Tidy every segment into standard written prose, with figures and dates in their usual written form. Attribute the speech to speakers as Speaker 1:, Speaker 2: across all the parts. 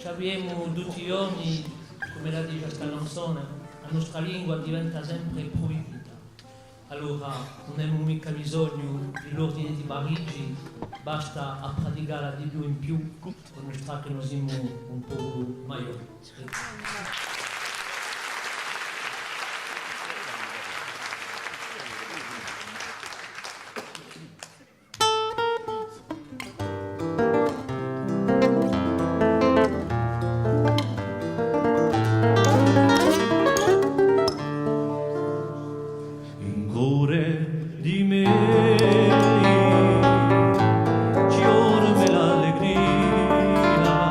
Speaker 1: abbiamo tutti i giorni, come la dice questa canzone, la nostra lingua diventa sempre proibita. Allora non abbiamo mica bisogno dell'ordine di Parigi, basta a praticarla di più in più per mostrare che noi siamo un po' maggiori.
Speaker 2: Di me ci orme l'allegria,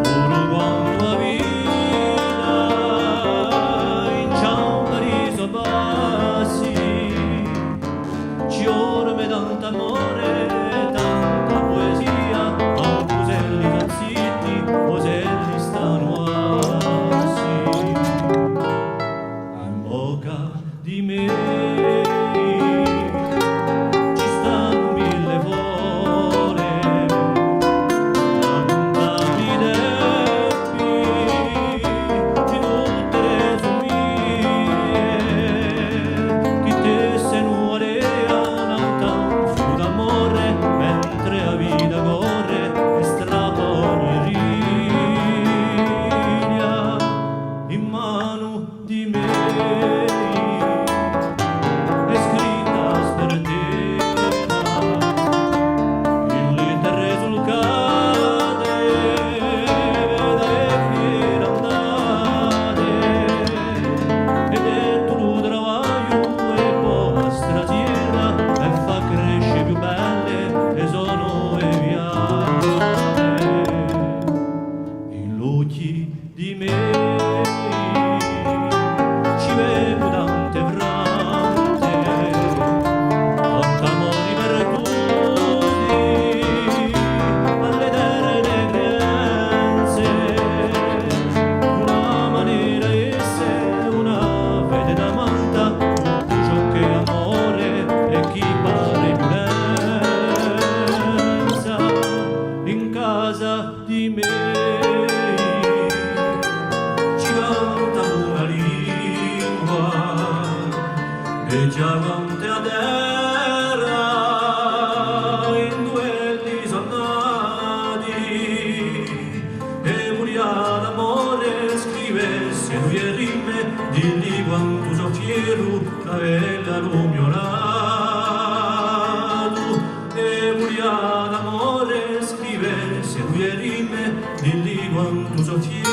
Speaker 2: pure quando la vita inciampa riso bassi, ci orme tanto amore, tanta poesia, auselli non zitti, oselli stanno assi, in bocca di me. Di me è scritta spertena in lettere sul cade vedere che andate ed è tutto travaglio e poi strasiera e fa crescere più belle e sono e viale in occhi di me. Di me ci canta una lingua e già canta a terra in duelli soldati e murià d'amore scrivesse due rime digli quanto so fiero la bella Romeo nato e murià d'amore scrivesse due rime digli quanto so fiero